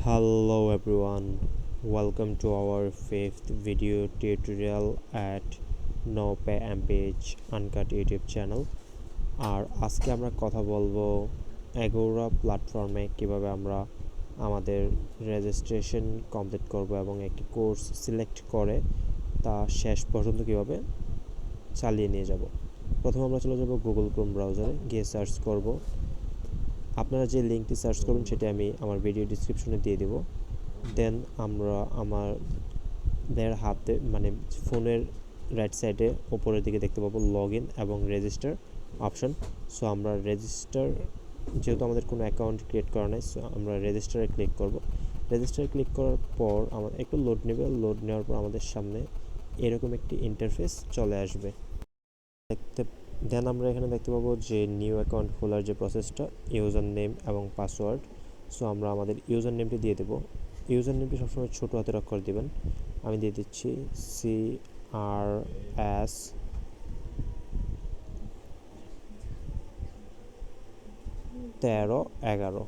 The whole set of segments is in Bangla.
Hello everyone, welcome to our fifth video tutorial at No Pay MPH Uncut YouTube channel। আর আজকে আমরা কথা বলবো Agora প্ল্যাটফর্মে কিভাবে আমরা আমাদের রেজিস্ট্রেশন কমপ্লিট করব এবং একটি কোর্স সিলেক্ট করে তা শেষ পর্যন্ত কিভাবে চালিয়ে নিয়ে যাব। প্রথমে আমরা চলে যাব গুগল ক্রোম ব্রাউজারে, গিয়ে সার্চ করব। আপনারা যে লিঙ্কটি সার্চ করবেন সেটা আমি আমার ভিডিও ডিসক্রিপশনে দিয়ে দেব। দেন আমরা আমাদের হাতে ফোনের রাইট সাইডে ওপরের দিকে দেখতে পাবো লগ ইন এবং রেজিস্টার অপশন। সো আমরা রেজিস্টার, যেহেতু আমাদের কোনো অ্যাকাউন্ট ক্রিয়েট করা নেই, সো আমরা রেজিস্টারে ক্লিক করব। রেজিস্টারে ক্লিক করার পর আমাদের একটু লোড নেবে। লোড নেওয়ার পর আমাদের সামনে এরকম একটি ইন্টারফেস চলে আসবে। দেন আমরা এখানে দেখতে পাবো যে নিউ অ্যাকাউন্ট খোলার যে প্রসেসটা, ইউজার নেম এবং পাসওয়ার্ড। সো আমরা আমাদের ইউজার নেমটি দিয়ে দেবো। ইউজার নেমটি সবসময় ছোটো হাতের অক্ষর দিবেন। আমি দিয়ে দিচ্ছি CRS 1311।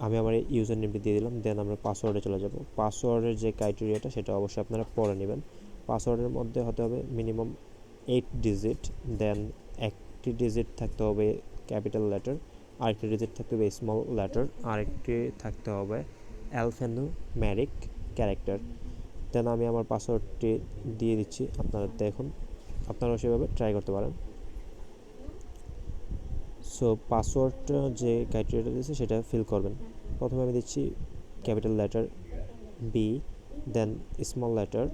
আমি আমার এই ইউজার নেমটি দিয়ে দিলাম। দেন আমরা পাসওয়ার্ডে চলে যাব। পাসওয়ার্ডের যে ক্রাইটেরিয়াটা সেটা অবশ্যই আপনারা পড়ে নেবেন। পাসওয়ার্ডের মধ্যে হতে হবে মিনিমাম 8 ডিজিট, দেন একটি ডিজিট থাকতে হবে ক্যাপিটাল লেটার, আরেকটি ডিজিট থাকতে হবে স্মল লেটার, আরেকটি থাকতে হবে অ্যালফানুমেরিক ক্যারেক্টার। দেন আমি আমার পাসওয়ার্ডটি দিয়ে দিচ্ছি। আপনারা দেখুন, আপনারাও সেভাবে ট্রাই করতে পারেন। সো পাসওয়ার্ডটা যে ক্রাইটেরিয়াটা দিয়েছে সেটা ফিল করবেন। প্রথমে আমি দিচ্ছি capital letter B, then small letter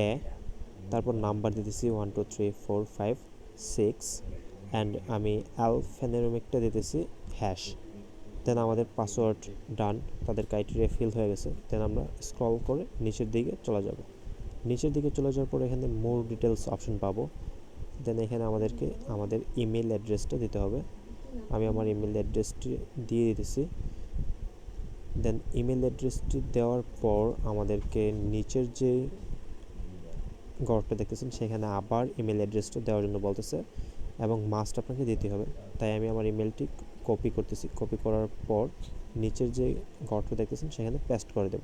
A, তারপর নাম্বার দিতেছি 1 2 3 4 5 6, অ্যান্ড আমি অ্যালফানুমেরিকটা দিতেছি হ্যাশ। দেন আমাদের পাসওয়ার্ড ডান, তাদের ক্রাইটেরিয়া ফিল হয়ে গেছে। দেন আমরা স্ক্রল করে নিচের দিকে চলে যাব। নিচের দিকে চলে যাওয়ার পরে এখানে মোর ডিটেলস অপশন পাবো। দেন এখানে আমাদেরকে আমাদের ইমেল অ্যাড্রেসটা দিতে হবে। আমি আমার ইমেল অ্যাড্রেসটি দিয়ে দিতেছি। দেন ইমেল অ্যাড্রেসটি দেওয়ার পর আমাদেরকে নিচের যে ঘরটা দেখতেছেন সেখানে আবার ইমেল অ্যাড্রেসটা দেওয়ার জন্য বলতেছে এবং মাস্ট আপনাকে দিতে হবে। তাই আমি আমার ইমেলটি কপি করতেছি। কপি করার পর নিচের যে ঘরটা দেখতেছেন সেখানে পেস্ট করে দেব।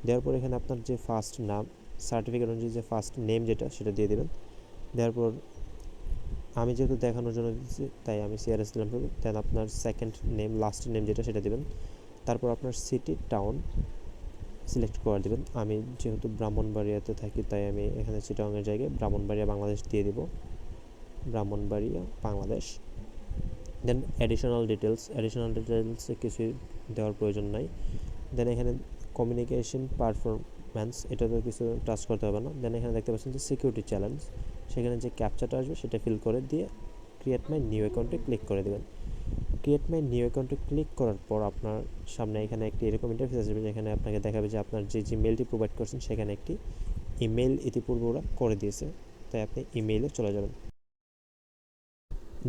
দেওয়ার পর এখানে আপনার যে ফার্স্ট নাম, সার্টিফিকেট অনুযায়ী যে ফার্স্ট নেম যেটা সেটা দিয়ে দেবেন। দেওয়ার পর আমি যেহেতু দেখানোর জন্য দিচ্ছি তাই আমি CRS দিলাম। দেন আপনার সেকেন্ড নেম, লাস্ট নেম যেটা সেটা দেবেন। তারপর আপনার সিটি টাউন সিলেক্ট করে দেবেন। আমি যেহেতু ব্রাহ্মণবাড়িয়াতে থাকি তাই আমি এখানে চিটাগাংয়ের জায়গায় ব্রাহ্মণবাড়িয়া বাংলাদেশ দিয়ে দিব, ব্রাহ্মণবাড়িয়া বাংলাদেশ। দেন অ্যাডিশনাল ডিটেলসে কিছু দেওয়ার প্রয়োজন নাই। দেন এখানে কমিউনিকেশন পারফরম্যান্স, এটাতে কিছু টাচ করতে হবে না। দেন এখানে দেখতে পাচ্ছেন যে সিকিউরিটি চ্যালেঞ্জ, সেখানে যে ক্যাপচাটা আসবে সেটা ফিল করে দিয়ে ক্রিয়েট মাই নিউ অ্যাকাউন্টে ক্লিক করে দেবেন। ক্রিয়েট মাই নিউ অ্যাকাউন্টে ক্লিক করার পর আপনার সামনে এখানে একটি এরকম ইন্টারফেস আসবে, যেখানে আপনাকে দেখাবে যে আপনার যে জিমেলটি প্রোভাইড করছেন সেখানে একটি ইমেল ইতিপূর্বে ওরা করে দিয়েছে, তাই আপনি ইমেইলে চলে যাবেন।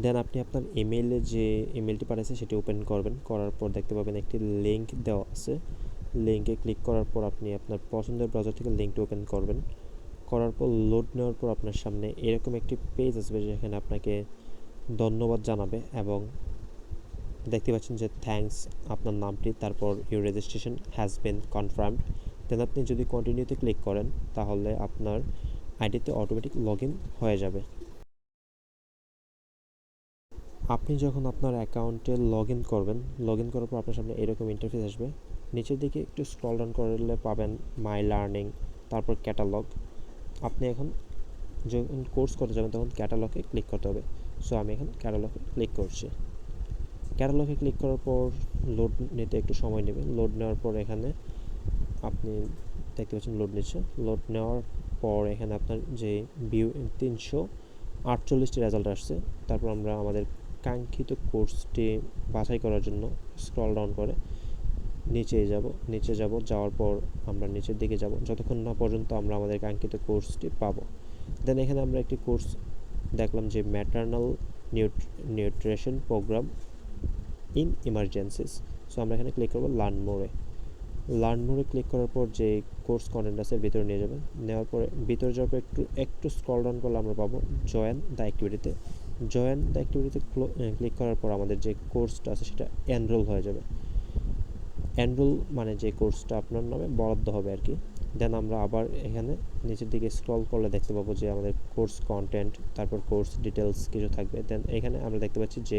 দেন আপনি আপনার ইমেইলে যে ইমেলটি পাঠিয়েছে সেটি ওপেন করবেন। করার পর দেখতে পাবেন একটি লিঙ্ক দেওয়া আছে। লিঙ্কে ক্লিক করার পর আপনি আপনার পছন্দের ব্রাউজার থেকে লিঙ্কটি ওপেন করবেন। করার পর লোড নেওয়ার পর আপনার সামনে এরকম একটি পেজ আসবে, যেখানে আপনাকে ধন্যবাদ জানাবে এবং দেখতে পাচ্ছেন যে থ্যাঙ্কস আপনার নামটি, তারপর your registration has been confirmed. Then আপনি যদি কন্টিনিউতে ক্লিক করেন তাহলে আপনার আইডিতে অটোমেটিক লগ ইন হয়ে যাবে। আপনি যখন আপনার অ্যাকাউন্টে লগ ইন করবেন, লগ ইন করার পর আপনার সামনে এরকম ইন্টারফেস আসবে। নিচের দিকে একটু স্ক্রল ডাউন করলে পাবেন মাই লার্নিং, তারপর ক্যাটালগ। আপনি এখন যখন কোর্স করতে যাবেন তখন ক্যাটালগে ক্লিক করতে হবে। সো আমি এখন ক্যাটালগে ক্লিক করছি। ক্যাটালগে ক্লিক করার পর লোড নিতে একটু সময় নেবে। লোড নেওয়ার পর এখানে আপনি দেখতে পাচ্ছেন লোড নিচ্ছে। লোড নেওয়ার পর এখানে আপনার যে 348টি রেজাল্ট আসছে। তারপর আমরা আমাদের কাঙ্ক্ষিত কোর্সটি বাছাই করার জন্য স্ক্রল ডাউন করে নিচে যাব। যাওয়ার পর আমরা নিচের দিকে যাব যতক্ষণ না পর্যন্ত আমরা আমাদের কাঙ্ক্ষিত কোর্সটি পাবো। দেন এখানে আমরা একটি কোর্স দেখলাম যে maternal nutrition programme in emergencies. So আমরা এখানে ক্লিক করবো লার্ন মোরে ক্লিক করার পর যে কোর্স কন্টেন্ট আছে ভিতরে নিয়ে যাবে। নেওয়ার পরে ভিতরে যাওয়ার পর একটু স্ক্রল ডাউন করলে আমরা পাবো জয়েন দ্য অ্যাক্টিভিটিতে ক্লিক করার পর আমাদের যে কোর্সটা আছে সেটা এনরোল হয়ে যাবে। এনরোল মানে যে কোর্সটা আপনার নামে বরাদ্দ হবে আর কি। দেন আমরা আবার এখানে নিচের দিকে স্ক্রল করলে দেখতে পাবো যে আমাদের কোর্স কন্টেন্ট, তারপর কোর্স ডিটেলস কিছু থাকবে। দেন এখানে আমরা দেখতে পাচ্ছি যে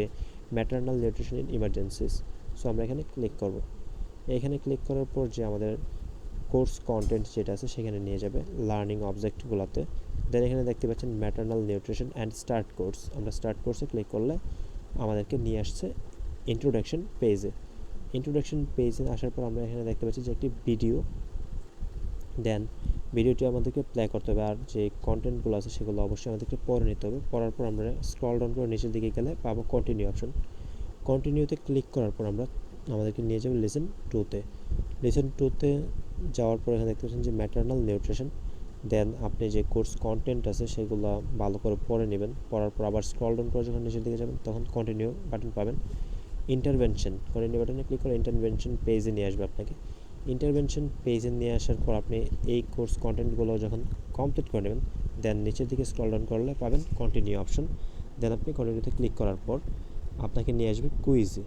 maternal nutrition in emergencies. So আমরা এখানে ক্লিক করব। এখানে ক্লিক করার পর যে আমাদের কোর্স কন্টেন্ট যেটা আছে সেখানে নিয়ে যাবে লার্নিং অবজেক্টগুলোতে। দেন এখানে দেখতে পাচ্ছেন maternal nutrition and start course. আমরা স্টার্ট কোর্সে ক্লিক করলে আমাদেরকে নিয়ে আসছে ইন্ট্রোডাকশন পেজে। ইন্ট্রোডাকশন পেজে আসার পর আমরা এখানে দেখতে পাচ্ছি যে একটি ভিডিও। দেন ভিডিওটি আমাদেরকে প্লে করতে হবে, আর যে কন্টেন্টগুলো আছে সেগুলো অবশ্যই আমাদেরকে পড়ে নিতে হবে। পড়ার পর আমরা স্ক্রল ডাউন করে নিচের দিকে গেলে পাবো কন্টিনিউ অপশন। কন্টিনিউতে ক্লিক করার পর আমাদেরকে নিয়ে যাবে লিসেন টুতে। লিসেন টুতে যাওয়ার পর এখানে দেখতে পাচ্ছেন যে ম্যাটারনাল নিউট্রিশন। দেন আপনি যে কোর্স কন্টেন্ট আছে সেগুলো ভালো করে পড়ে নেবেন। পড়ার পর আবার স্ক্রল ডাউন করে যখন নিচের দিকে যাবেন তখন কন্টিনিউ বাটন পাবেন। ইন্টারভেনশন, কন্টিনিউ বাটনে ক্লিক করে ইন্টারভেনশন পেজে নিয়ে আসবে আপনাকে। ইন্টারভেনশন পেজে নিয়ে আসার পর আপনি এই কোর্স কন্টেন্টগুলো যখন কমপ্লিট করে নেবেন, দেন নিচের দিকে স্ক্রল ডাউন করলে পাবেন কন্টিনিউ অপশন। দেন আপনি কন্টিনিউতে ক্লিক করার পর আপনাকে নিয়ে আসবে কুইজে।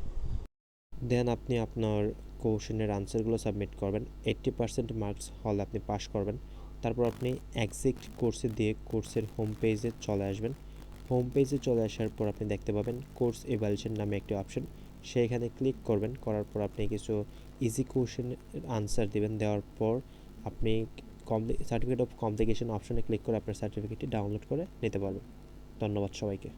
দেন আপনি আপনার কোশ্চেনের আনসারগুলো সাবমিট করবেন। 80% মার্কস হলে আপনি পাস করবেন। তারপর আপনি এক্সিট কোর্সে দিয়ে কোর্সের হোম পেজে চলে আসবেন। হোম পেজে চলে আসার পর আপনি দেখতে পাবেন কোর্স ইভ্যালুয়েশন নামে একটি অপশন। সেইখানে ক্লিক করবেন, করার পর আপনি কিছু ইজি কোশ্চেনের আনসার দেবেন। দেওয়ার পর আপনি সার্টিফিকেট অফ কমপ্লিকেশন অপশনে ক্লিক করে আপনার সার্টিফিকেটটি ডাউনলোড করে নিতে পারবেন। ধন্যবাদ সবাইকে।